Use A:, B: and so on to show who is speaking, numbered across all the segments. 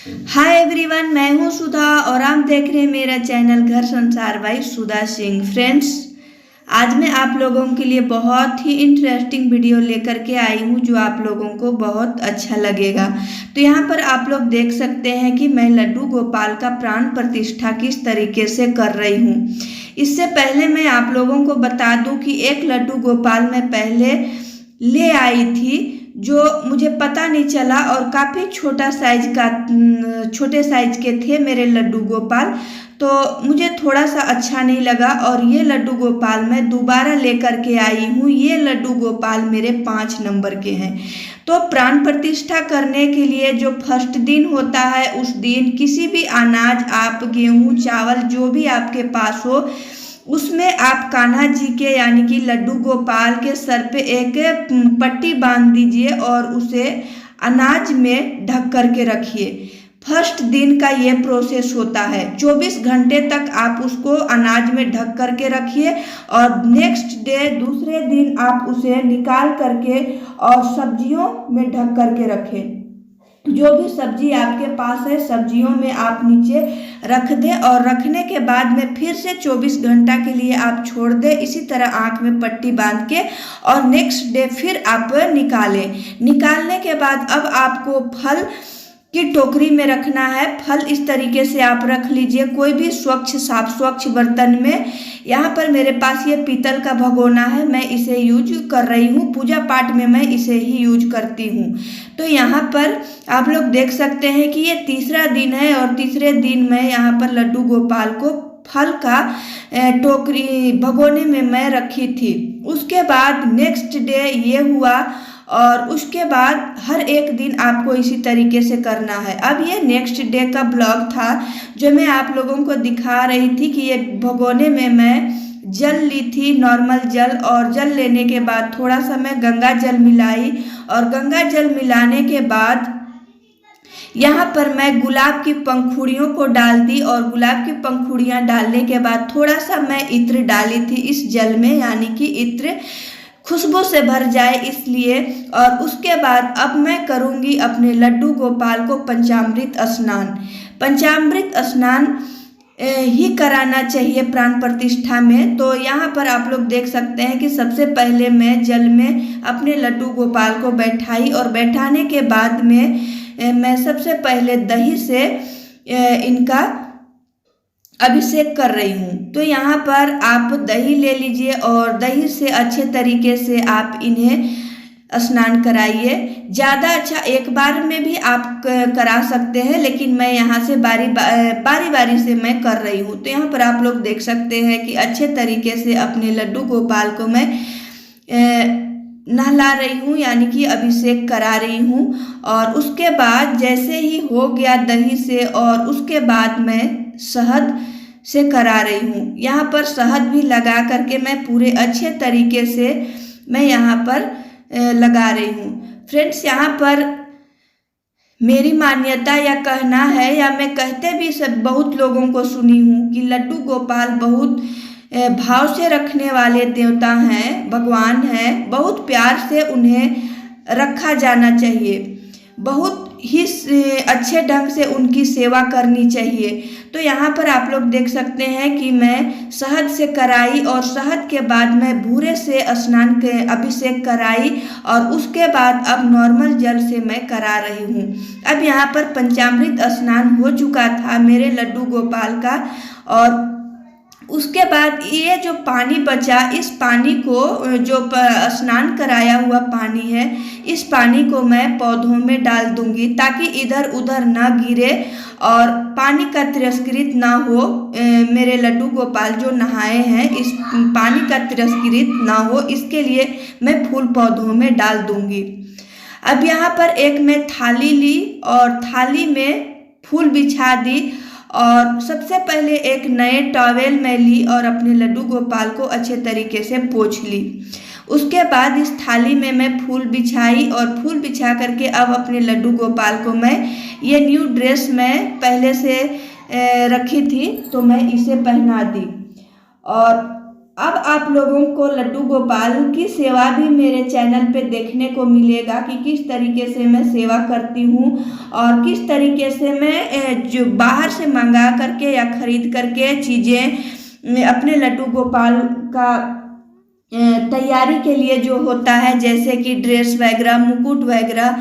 A: Hi everyone, मैं हूं सुधा और आप देख रहे हैं मेरा चैनल घर संसार बाई सुधा सिंह। फ्रेंड्स, आज मैं आप लोगों के लिए बहुत ही इंटरेस्टिंग वीडियो लेकर के आई हूं जो आप लोगों को बहुत अच्छा लगेगा। तो यहाँ पर आप लोग देख सकते हैं कि मैं लड्डू गोपाल का प्राण प्रतिष्ठा किस तरीके से कर रही हूँ। इससे पहले मैं आप लोगों को बता दूं कि एक लड्डू गोपाल मैं पहले ले आई थी जो मुझे पता नहीं चला और काफ़ी छोटे साइज के थे मेरे लड्डू गोपाल। तो मुझे थोड़ा सा अच्छा नहीं लगा और ये लड्डू गोपाल मैं दोबारा लेकर के आई हूँ। ये लड्डू गोपाल मेरे 5 नंबर के हैं। तो प्राण प्रतिष्ठा करने के लिए जो फर्स्ट दिन होता है उस दिन किसी भी अनाज, आप गेहूँ चावल जो भी आपके पास हो, उसमें आप कान्हा जी के यानी कि लड्डू गोपाल के सर पे एक पट्टी बांध दीजिए और उसे अनाज में ढक कर के रखिए। फर्स्ट दिन का ये प्रोसेस होता है। 24 घंटे तक आप उसको अनाज में ढक कर के रखिए और नेक्स्ट डे दूसरे दिन आप उसे निकाल करके और सब्जियों में ढक कर के रखें। जो भी सब्जी आपके पास है सब्जियों में आप नीचे रख दें और रखने के बाद में फिर से 24 घंटा के लिए आप छोड़ दें, इसी तरह आँख में पट्टी बांध के, और नेक्स्ट डे फिर आप निकालें। निकालने के बाद अब आपको फल की टोकरी में रखना है। फल इस तरीके से आप रख लीजिए, कोई भी स्वच्छ साफ स्वच्छ बर्तन में। यहाँ पर मेरे पास ये पीतल का भगोना है, मैं इसे यूज कर रही हूँ। पूजा पाठ में मैं इसे ही यूज करती हूँ। तो यहाँ पर आप लोग देख सकते हैं कि ये तीसरा दिन है और तीसरे दिन मैं यहाँ पर लड्डू गोपाल को फल का टोकरी भगोने में मैं रखी थी। उसके बाद नेक्स्ट डे ये हुआ और उसके बाद हर एक दिन आपको इसी तरीके से करना है। अब ये नेक्स्ट डे का ब्लॉग था जो मैं आप लोगों को दिखा रही थी कि ये भगोने में मैं जल ली थी, नॉर्मल जल, और जल लेने के बाद थोड़ा सा मैं गंगा जल मिलाई और गंगा जल मिलाने के बाद यहाँ पर मैं गुलाब की पंखुड़ियों को डाल दी और गुलाब की पंखुड़ियाँ डालने के बाद थोड़ा सा मैं इत्र डाली थी इस जल में, यानी कि इत्र खुशबू से भर जाए इसलिए। और उसके बाद अब मैं करूँगी अपने लड्डू गोपाल को पंचामृत स्नान। पंचामृत स्नान ही कराना चाहिए प्राण प्रतिष्ठा में। तो यहाँ पर आप लोग देख सकते हैं कि सबसे पहले मैं जल में अपने लड्डू गोपाल को बैठाई और बैठाने के बाद में मैं सबसे पहले दही से इनका अभिषेक कर रही हूँ। तो यहाँ पर आप दही ले लीजिए और दही से अच्छे तरीके से आप इन्हें स्नान कराइए। ज़्यादा अच्छा एक बार में भी आप करा सकते हैं, लेकिन मैं यहाँ से बारी बारी से मैं कर रही हूँ। तो यहाँ पर आप लोग देख सकते हैं कि अच्छे तरीके से अपने लड्डू गोपाल को मैं नहला रही हूँ, यानी कि अभिषेक करा रही हूँ। और उसके बाद जैसे ही हो गया दही से, और उसके बाद मैं शहद से करा रही हूँ। यहाँ पर शहद भी लगा करके मैं पूरे अच्छे तरीके से मैं यहाँ पर लगा रही हूँ। फ्रेंड्स, यहाँ पर मेरी मान्यता या कहना है, या मैं कहते भी सब बहुत लोगों को सुनी हूँ कि लड्डू गोपाल बहुत भाव से रखने वाले देवता हैं, भगवान हैं। बहुत प्यार से उन्हें रखा जाना चाहिए, बहुत ही अच्छे ढंग से उनकी सेवा करनी चाहिए। तो यहाँ पर आप लोग देख सकते हैं कि मैं शहद से कराई और शहद के बाद मैं भूरे से स्नान के अभिषेक कराई और उसके बाद अब नॉर्मल जल से मैं करा रही हूँ। अब यहाँ पर पंचामृत स्नान हो चुका था मेरे लड्डू गोपाल का, और उसके बाद ये जो पानी बचा, इस पानी को, जो स्नान कराया हुआ पानी है, इस पानी को मैं पौधों में डाल दूंगी ताकि इधर उधर ना गिरे और पानी का तिरस्कृत ना हो। मेरे लड्डू गोपाल जो नहाए हैं इस पानी का तिरस्कृत ना हो, इसके लिए मैं फूल पौधों में डाल दूंगी। अब यहाँ पर एक मैं थाली ली और थाली में फूल बिछा दी और सबसे पहले एक नए टॉवेल में ली और अपने लड्डू गोपाल को अच्छे तरीके से पोंछ ली। उसके बाद इस थाली में मैं फूल बिछाई और फूल बिछा करके अब अपने लड्डू गोपाल को मैं ये न्यू ड्रेस में पहले से रखी थी तो मैं इसे पहना दी। और अब आप लोगों को लड्डू गोपाल की सेवा भी मेरे चैनल पे देखने को मिलेगा कि किस तरीके से मैं सेवा करती हूँ और किस तरीके से मैं जो बाहर से मंगा करके या खरीद करके चीज़ें अपने लड्डू गोपाल का तैयारी के लिए जो होता है, जैसे कि ड्रेस वगैरह, मुकुट वगैरह,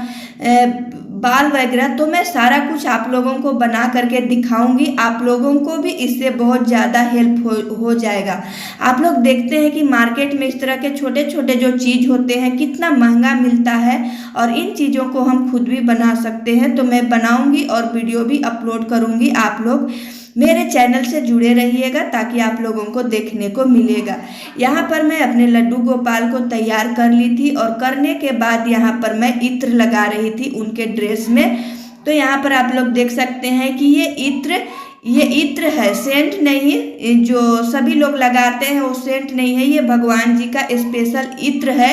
A: बाल वगैरह, तो मैं सारा कुछ आप लोगों को बना करके दिखाऊंगी। आप लोगों को भी इससे बहुत ज़्यादा हेल्प हो जाएगा। आप लोग देखते हैं कि मार्केट में इस तरह के छोटे छोटे जो चीज़ होते हैं कितना महंगा मिलता है और इन चीज़ों को हम खुद भी बना सकते हैं। तो मैं बनाऊंगी और वीडियो भी अपलोड करूंगी। आप लोग मेरे चैनल से जुड़े रहिएगा ताकि आप लोगों को देखने को मिलेगा। यहाँ पर मैं अपने लड्डू गोपाल को तैयार कर ली थी और करने के बाद यहाँ पर मैं इत्र लगा रही थी उनके ड्रेस में। तो यहाँ पर आप लोग देख सकते हैं कि ये इत्र है, सेंट नहीं है। जो सभी लोग लगाते हैं वो सेंट नहीं है, ये भगवान जी का स्पेशल इत्र है।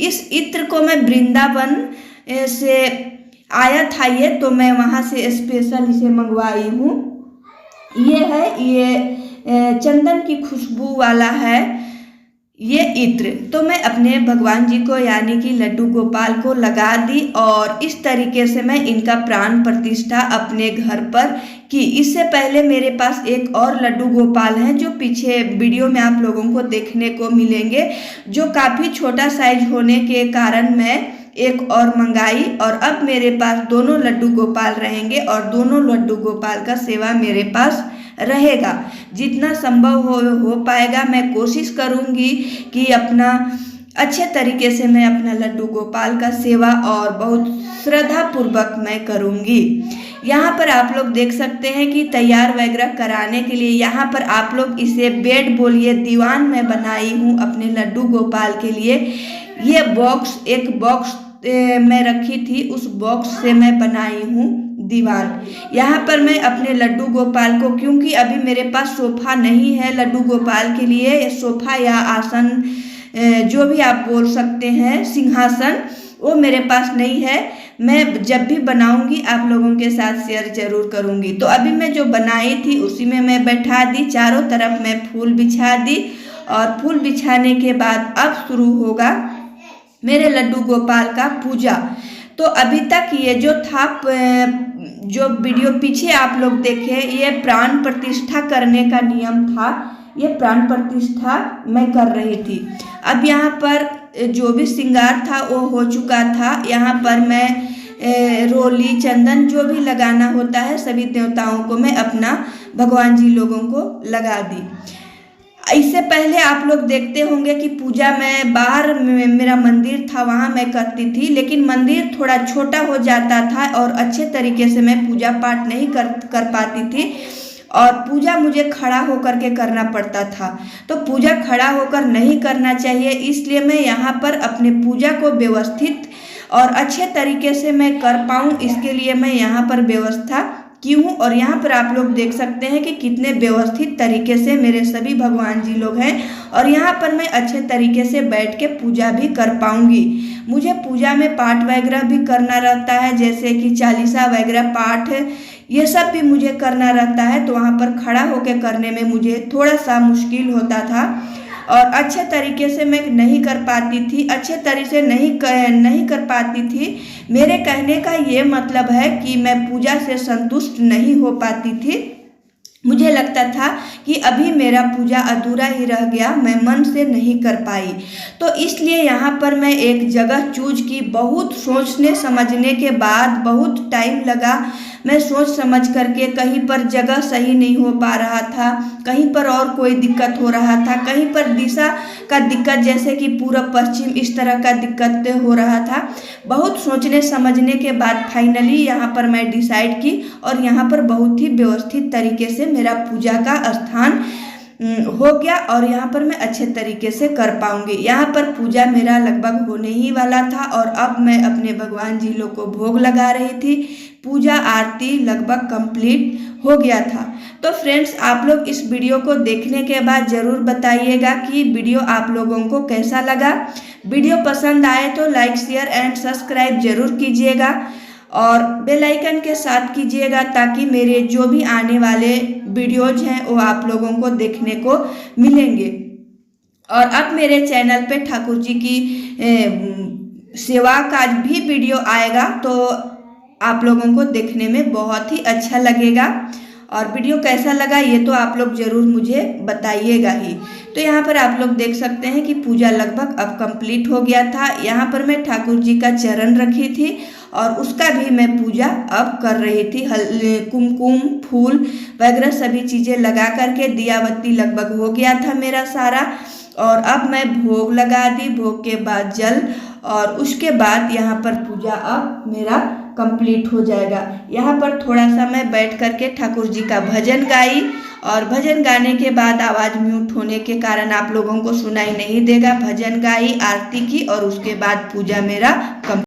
A: इस इत्र को मैं वृंदावन से आया था ये, तो मैं वहाँ से स्पेशल इसे मंगवाई हूँ। ये चंदन की खुशबू वाला है ये इत्र। तो मैं अपने भगवान जी को यानी कि लड्डू गोपाल को लगा दी और इस तरीके से मैं इनका प्राण प्रतिष्ठा अपने घर पर की। इससे पहले मेरे पास एक और लड्डू गोपाल हैं जो पीछे वीडियो में आप लोगों को देखने को मिलेंगे, जो काफ़ी छोटा साइज होने के कारण मैं एक और मंगाई और अब मेरे पास दोनों लड्डू गोपाल रहेंगे और दोनों लड्डू गोपाल का सेवा मेरे पास रहेगा। जितना संभव हो पाएगा मैं कोशिश करूंगी कि अपना अच्छे तरीके से मैं अपना लड्डू गोपाल का सेवा और बहुत श्रद्धा पूर्वक मैं करूंगी। यहाँ पर आप लोग देख सकते हैं कि तैयार वगैरह कराने के लिए यहाँ पर आप लोग इसे बेड बोलिए, दीवान में बनाई हूँ अपने लड्डू गोपाल के लिए। ये एक बॉक्स मैं रखी थी, उस बॉक्स से मैं बनाई हूँ दीवार। यहाँ पर मैं अपने लड्डू गोपाल को, क्योंकि अभी मेरे पास सोफा नहीं है लड्डू गोपाल के लिए, सोफा या आसन जो भी आप बोल सकते हैं, सिंहासन, वो मेरे पास नहीं है। मैं जब भी बनाऊंगी आप लोगों के साथ शेयर जरूर करूंगी। तो अभी मैं जो बनाई थी उसी में मैं बैठा दी, चारों तरफ मैं फूल बिछा दी और फूल बिछाने के बाद अब शुरू होगा मेरे लड्डू गोपाल का पूजा। तो अभी तक ये जो था, जो वीडियो पीछे आप लोग देखे, ये प्राण प्रतिष्ठा करने का नियम था। ये प्राण प्रतिष्ठा मैं कर रही थी। अब यहाँ पर जो भी श्रृंगार था वो हो चुका था। यहाँ पर मैं रोली, चंदन जो भी लगाना होता है सभी देवताओं को मैं अपना भगवान जी लोगों को लगा दी। इससे पहले आप लोग देखते होंगे कि पूजा मैं बाहर मेरा मंदिर था वहाँ मैं करती थी, लेकिन मंदिर थोड़ा छोटा हो जाता था और अच्छे तरीके से मैं पूजा पाठ नहीं कर पाती थी और पूजा मुझे खड़ा होकर के करना पड़ता था। तो पूजा खड़ा होकर नहीं करना चाहिए, इसलिए मैं यहाँ पर अपने पूजा को व्यवस्थित और अच्छे तरीके से मैं कर पाऊँ, इसके लिए मैं यहाँ पर व्यवस्था की हूँ। और यहाँ पर आप लोग देख सकते हैं कि कितने व्यवस्थित तरीके से मेरे सभी भगवान जी लोग हैं और यहाँ पर मैं अच्छे तरीके से बैठ के पूजा भी कर पाऊँगी। मुझे पूजा में पाठ वगैरह भी करना रहता है, जैसे कि चालीसा वगैरह पाठ, ये सब भी मुझे करना रहता है। तो वहाँ पर खड़ा होकर करने में मुझे थोड़ा सा मुश्किल होता था और अच्छे तरीके से मैं नहीं कर पाती थी, अच्छे तरीके से नहीं कर पाती थी। मेरे कहने का ये मतलब है कि मैं पूजा से संतुष्ट नहीं हो पाती थी। मुझे लगता था कि अभी मेरा पूजा अधूरा ही रह गया, मैं मन से नहीं कर पाई। तो इसलिए यहाँ पर मैं एक जगह चूज की। बहुत सोचने समझने के बाद बहुत टाइम लगा, मैं सोच समझ करके कहीं पर जगह सही नहीं हो पा रहा था, कहीं पर और कोई दिक्कत हो रहा था, कहीं पर दिशा का दिक्कत, जैसे कि पूरब पश्चिम इस तरह का दिक्कत हो रहा था। बहुत सोचने समझने के बाद फाइनली यहाँ पर मैं डिसाइड की और यहाँ पर बहुत ही व्यवस्थित तरीके से मेरा पूजा का स्थान हो गया और यहाँ पर मैं अच्छे तरीके से कर पाऊंगी। यहाँ पर पूजा मेरा लगभग होने ही वाला था और अब मैं अपने भगवान जी लोग को भोग लगा रही थी। पूजा आरती लगभग कंप्लीट हो गया था। तो फ्रेंड्स, आप लोग इस वीडियो को देखने के बाद ज़रूर बताइएगा कि वीडियो आप लोगों को कैसा लगा। वीडियो पसंद आए तो लाइक, शेयर एंड सब्सक्राइब जरूर कीजिएगा और बेल आइकन के साथ कीजिएगा ताकि मेरे जो भी आने वाले वीडियोज हैं वो आप लोगों को देखने को मिलेंगे। और अब मेरे चैनल पे ठाकुर जी की सेवा का भी वीडियो आएगा, तो आप लोगों को देखने में बहुत ही अच्छा लगेगा। और वीडियो कैसा लगा ये तो आप लोग ज़रूर मुझे बताइएगा ही। तो यहाँ पर आप लोग देख सकते हैं कि पूजा लगभग अब कंप्लीट हो गया था। यहाँ पर मैं ठाकुर जी का चरण रखी थी और उसका भी मैं पूजा अब कर रही थी। कुमकुम फूल वगैरह सभी चीज़ें लगा करके दिया बत्ती लगभग हो गया था मेरा सारा। और अब मैं भोग लगा दी, भोग के बाद जल, और उसके बाद यहाँ पर पूजा अब मेरा कंप्लीट हो जाएगा। यहाँ पर थोड़ा सा मैं बैठ करके ठाकुर जी का भजन गाई, और भजन गाने के बाद आवाज़ म्यूट होने के कारण आप लोगों को सुनाई नहीं देगा। भजन गाई, आरती की और उसके बाद पूजा मेरा